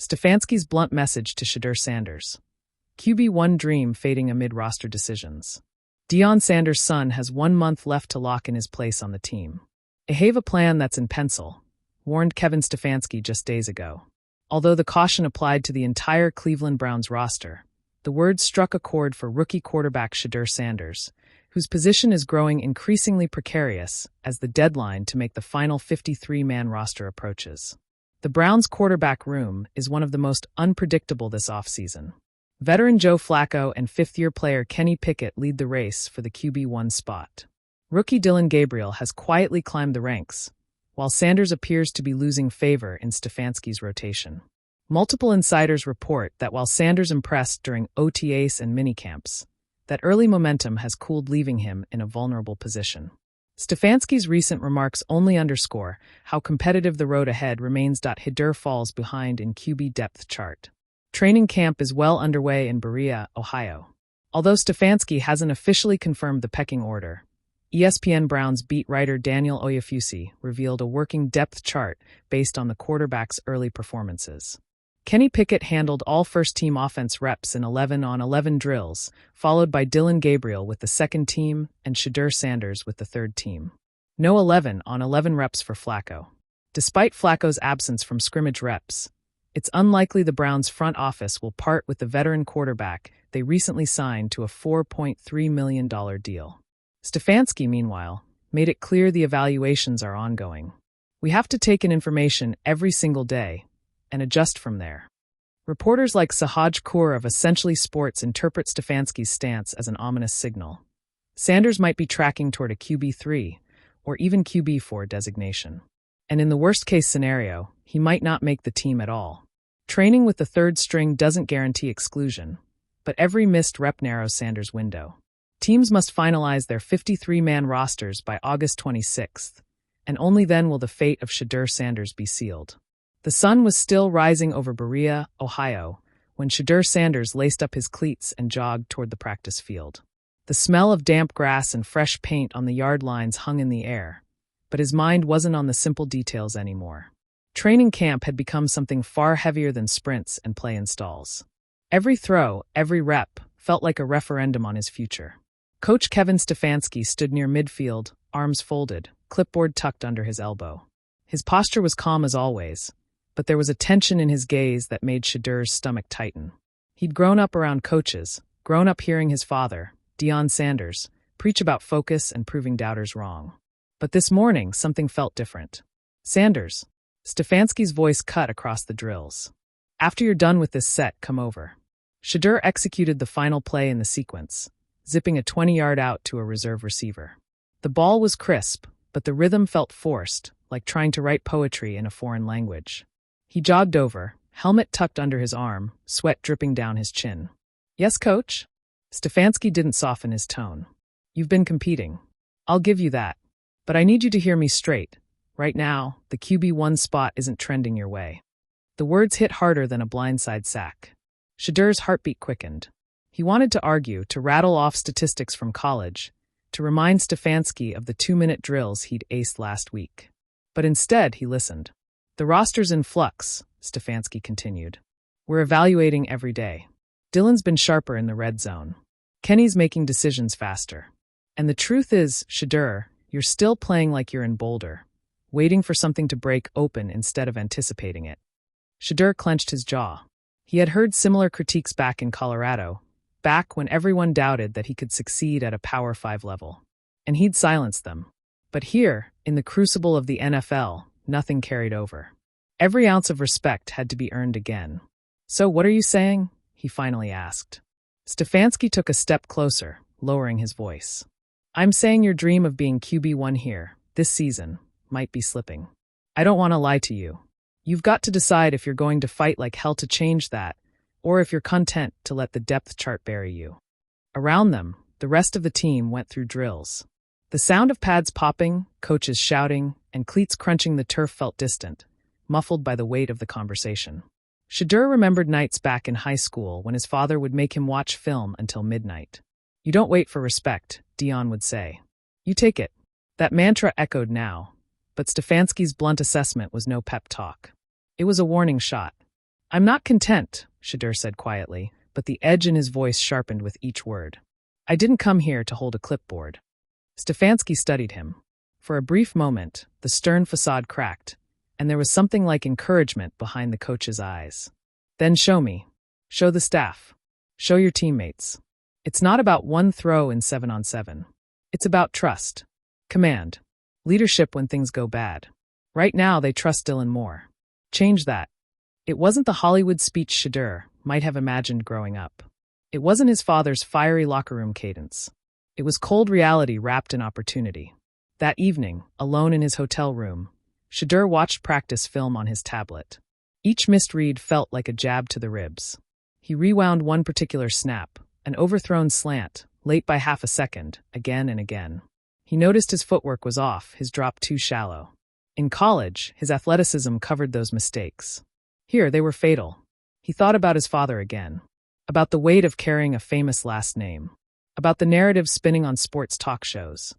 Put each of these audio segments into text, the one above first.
Stefanski's blunt message to Shedeur Sanders. QB1 dream fading amid roster decisions. Deion Sanders' son has 1 month left to lock in his place on the team. I have a plan that's in pencil, warned Kevin Stefanski just days ago. Although the caution applied to the entire Cleveland Browns roster, the words struck a chord for rookie quarterback Shedeur Sanders, whose position is growing increasingly precarious as the deadline to make the final 53-man roster approaches. The Browns' quarterback room is one of the most unpredictable this offseason. Veteran Joe Flacco and fifth-year player Kenny Pickett lead the race for the QB1 spot. Rookie Dillon Gabriel has quietly climbed the ranks, while Sanders appears to be losing favor in Stefanski's rotation. Multiple insiders report that while Sanders impressed during OTAs and minicamps, that early momentum has cooled, leaving him in a vulnerable position. Stefanski's recent remarks only underscore how competitive the road ahead remains. Shedeur falls behind in QB depth chart. Training camp is well underway in Berea, Ohio. Although Stefanski hasn't officially confirmed the pecking order, ESPN Browns beat writer Daniel Oyefusi revealed a working depth chart based on the quarterback's early performances. Kenny Pickett handled all first-team offense reps in 11-on-11 drills, followed by Dillon Gabriel with the second team and Shedeur Sanders with the third team. No 11-on-11 reps for Flacco. Despite Flacco's absence from scrimmage reps, it's unlikely the Browns' front office will part with the veteran quarterback they recently signed to a $4.3 million deal. Stefanski, meanwhile, made it clear the evaluations are ongoing. We have to take in information every single day and adjust from there. Reporters like Sahaj Kaur of Essentially Sports interpret Stefanski's stance as an ominous signal. Sanders might be tracking toward a QB3 or even QB4 designation. And in the worst-case scenario, he might not make the team at all. Training with the third string doesn't guarantee exclusion, but every missed rep narrows Sanders' window. Teams must finalize their 53-man rosters by August 26th, and only then will the fate of Shedeur Sanders be sealed. The sun was still rising over Berea, Ohio, when Shedeur Sanders laced up his cleats and jogged toward the practice field. The smell of damp grass and fresh paint on the yard lines hung in the air, but his mind wasn't on the simple details anymore. Training camp had become something far heavier than sprints and play installs. Every throw, every rep, felt like a referendum on his future. Coach Kevin Stefanski stood near midfield, arms folded, clipboard tucked under his elbow. His posture was calm as always, but there was a tension in his gaze that made Shedeur's stomach tighten. He'd grown up around coaches, grown up hearing his father, Deion Sanders, preach about focus and proving doubters wrong. But this morning, something felt different. Sanders. Stefanski's voice cut across the drills. After you're done with this set, come over. Shedeur executed the final play in the sequence, zipping a 20-yard out to a reserve receiver. The ball was crisp, but the rhythm felt forced, like trying to write poetry in a foreign language. He jogged over, helmet tucked under his arm, sweat dripping down his chin. Yes, coach? Stefanski didn't soften his tone. You've been competing. I'll give you that. But I need you to hear me straight. Right now, the QB1 spot isn't trending your way. The words hit harder than a blindside sack. Shedeur's heartbeat quickened. He wanted to argue, to rattle off statistics from college, to remind Stefanski of the 2-minute drills he'd aced last week. But instead, he listened. The roster's in flux, Stefanski continued. We're evaluating every day. Dillon's been sharper in the red zone. Kenny's making decisions faster. And the truth is, Shedeur, you're still playing like you're in Boulder, waiting for something to break open instead of anticipating it. Shedeur clenched his jaw. He had heard similar critiques back in Colorado, back when everyone doubted that he could succeed at a Power 5 level. And he'd silenced them. But here, in the crucible of the NFL, nothing carried over. Every ounce of respect had to be earned again. So what are you saying? He finally asked. Stefanski took a step closer, lowering his voice. I'm saying your dream of being QB1 here, this season, might be slipping. I don't want to lie to you. You've got to decide if you're going to fight like hell to change that, or if you're content to let the depth chart bury you. Around them, the rest of the team went through drills. The sound of pads popping, coaches shouting, and cleats crunching the turf felt distant, muffled by the weight of the conversation. Shedeur remembered nights back in high school when his father would make him watch film until midnight. You don't wait for respect, Deion would say. You take it. That mantra echoed now, but Stefanski's blunt assessment was no pep talk. It was a warning shot. I'm not content, Shedeur said quietly, but the edge in his voice sharpened with each word. I didn't come here to hold a clipboard. Stefanski studied him. For a brief moment, the stern facade cracked, and there was something like encouragement behind the coach's eyes. Then show me. Show the staff. Show your teammates. It's not about one throw in 7-on-7. It's about trust, command, leadership when things go bad. Right now, they trust Dylan more. Change that. It wasn't the Hollywood speech Shedeur might have imagined growing up. It wasn't his father's fiery locker room cadence. It was cold reality wrapped in opportunity. That evening, alone in his hotel room, Shedeur watched practice film on his tablet. Each missed read felt like a jab to the ribs. He rewound one particular snap, an overthrown slant, late by half a second, again and again. He noticed his footwork was off, his drop too shallow. In college, his athleticism covered those mistakes. Here, they were fatal. He thought about his father again, about the weight of carrying a famous last name, about the narrative spinning on sports talk shows.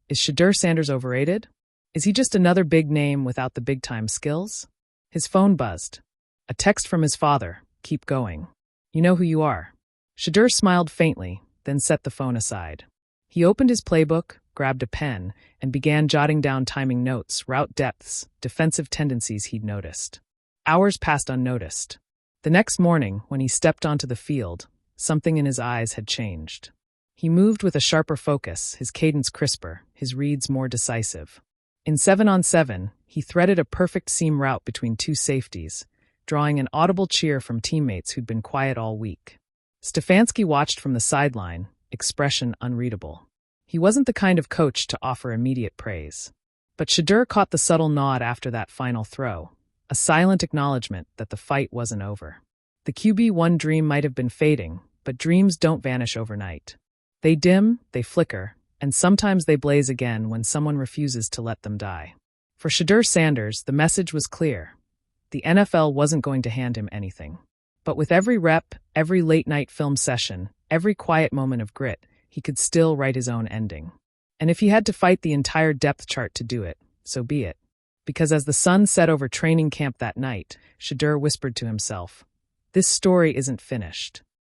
Is Shedeur Sanders overrated? Is he just another big name without the big-time skills? His phone buzzed. A text from his father. Keep going. You know who you are. Shedeur smiled faintly, then set the phone aside. He opened his playbook, grabbed a pen, and began jotting down timing notes, route depths, defensive tendencies he'd noticed. Hours passed unnoticed. The next morning, when he stepped onto the field, something in his eyes had changed. He moved with a sharper focus, his cadence crisper, his reads more decisive. In 7-on-7, he threaded a perfect seam route between two safeties, drawing an audible cheer from teammates who'd been quiet all week. Stefanski watched from the sideline, expression unreadable. He wasn't the kind of coach to offer immediate praise. But Shedeur caught the subtle nod after that final throw, a silent acknowledgement that the fight wasn't over. The QB1 dream might have been fading, but dreams don't vanish overnight. They dim, they flicker, and sometimes they blaze again when someone refuses to let them die. For Shedeur Sanders, the message was clear. The NFL wasn't going to hand him anything. But with every rep, every late-night film session, every quiet moment of grit, he could still write his own ending. And if he had to fight the entire depth chart to do it, so be it. Because as the sun set over training camp that night, Shedeur whispered to himself, "This story isn't finished."